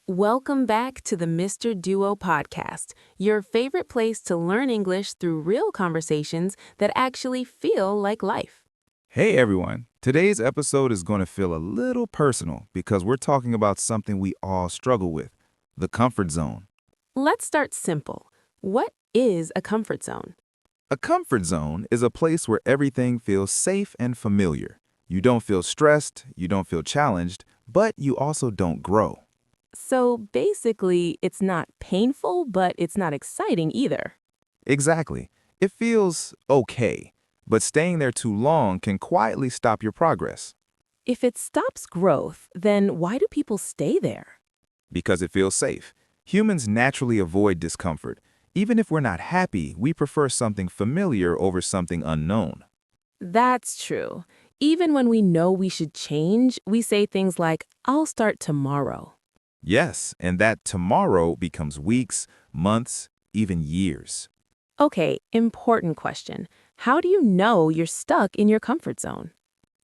Welcome back to the Mr. Duo podcast, your favorite place to learn English through real conversations that actually feel like life. Hey everyone! Today's episode is going to feel a little personal because we're talking about something we all struggle with, the comfort zone. Let's start simple. What is a comfort zone? A comfort zone is a place where everything feels safe and familiar. You don't feel stressed, you don't feel challenged, but you also don't grow. So basically, it's not painful, but it's not exciting either. Exactly. It feels okay, but staying there too long can quietly stop your progress If it stops growth, then why do people stay there? because it feels safe. Humans naturally avoid discomfort. Even if we're not happy, we prefer something familiar over something unknown. That's true. Even when we know we should change, we say things like, I'll start tomorrow. Yes, and that tomorrow becomes weeks, months, even years. Okay, important question. How do you know you're stuck in your comfort zone?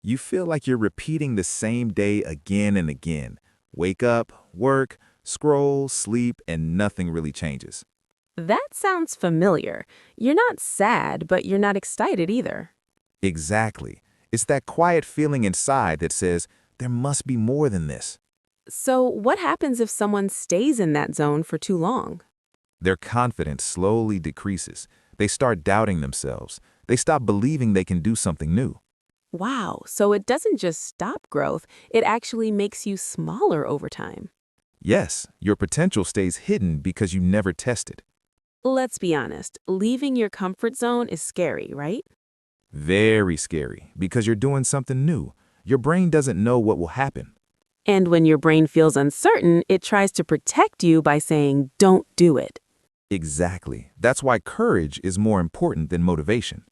You feel like you're repeating the same day again and again. Wake up, work, scroll, sleep, and nothing really changes. That sounds familiar. You're not sad, but you're not excited either. Exactly. It's that quiet feeling inside that says, there must be more than this. So, what happens if someone stays in that zone for too long? Their confidence slowly decreases. They start doubting themselves. They stop believing they can do something new. Wow, so it doesn't just stop growth, it actually makes you smaller over time. Yes, your potential stays hidden because you never tested. Let's be honest, leaving your comfort zone is scary, right? Very scary because you're doing something new. Your brain doesn't know what will happen. And when your brain feels uncertain, it tries to protect you by saying, don't do it. Exactly. That's why courage is more important than motivation.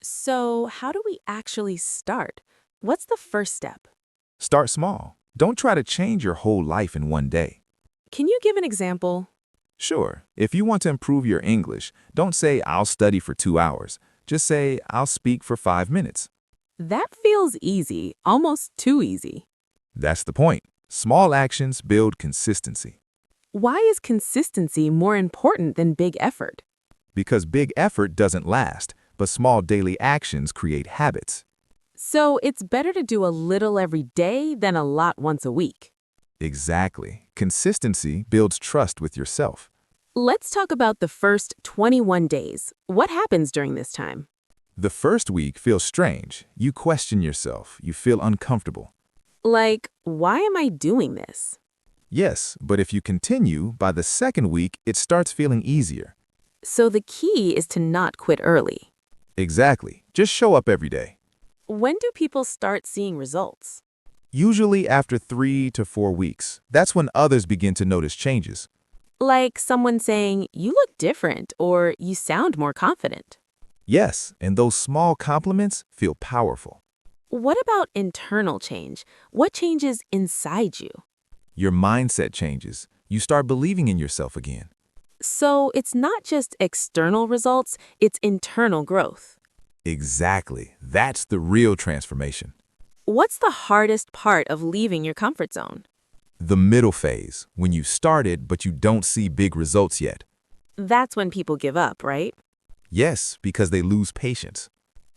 So, how do we actually start? What's the first step? Start small. Don't try to change your whole life in one day. Can you give an example? Sure, if you want to improve your English, don't say, I'll study for 2 hours. Just say, I'll speak for 5 minutes. That feels easy, almost too easy. That's the point. Small actions build consistency Why is consistency more important than big effort? because big effort doesn't last, but small daily actions create habits. So, it's better to do a little every day than a lot once a week. Exactly. Consistency builds trust with yourself. Let's talk about the first 21 days. What happens during this time? The first week feels strange. You question yourself. You feel uncomfortable. Like, why am I doing this? Yes, but if you continue, by the second week, it starts feeling easier. So, the key is to not quit early. Exactly. Just show up every day. When do people start seeing results? Usually after 3 to 4 weeks. That's when others begin to notice changes. Like someone saying, you look different, or you sound more confident. Yes, and those small compliments feel powerful. What about internal change? What changes inside you? Your mindset changes. You start believing in yourself again. So it's not just external results, it's internal growth. Exactly. That's the real transformation. What's the hardest part of leaving your comfort zone? The middle phase, when you started but you don't see big results yet. That's when people give up, right? Yes, because they lose patience.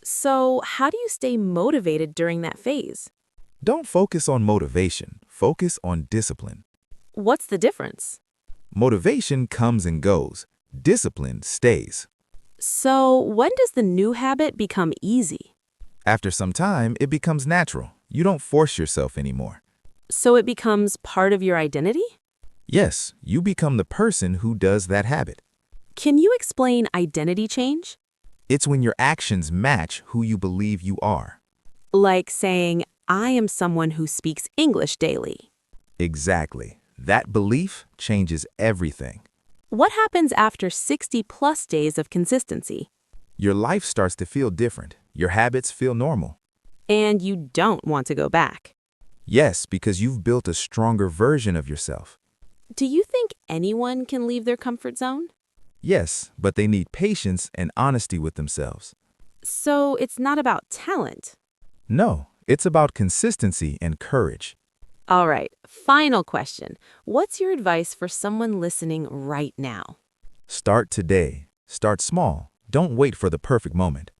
So, how do you stay motivated during that phase? Don't focus on motivation, focus on discipline. What's the difference? Motivation comes and goes. Discipline stays. So, when does the new habit become easy? After some time, it becomes natural. You don't force yourself anymore. So, it becomes part of your identity? Yes, you become the person who does that habit. Can you explain identity change? It's when your actions match who you believe you are. Like saying, I am someone who speaks English daily. Exactly. That belief changes everything. What happens after 60 plus days of consistency? Your life starts to feel different. Your habits feel normal. And you don't want to go back. Yes, because you've built a stronger version of yourself. Do you think anyone can leave their comfort zone? Yes, but they need patience and honesty with themselves. So it's not about talent. No, it's about consistency and courage. All right, final question. What's your advice for someone listening right now? Start today. Start small. Don't wait for the perfect moment.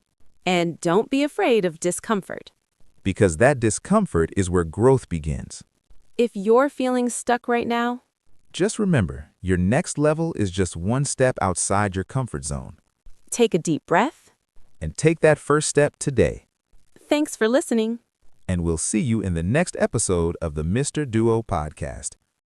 And don't be afraid of discomfort. Because that discomfort is where growth begins. If you're feeling stuck right now, Just remember, your next level is just one step outside your comfort zone. take a deep breath. And take that first step today. Thanks for listening. And we'll see you in the next episode of the Mr. Duo Podcast.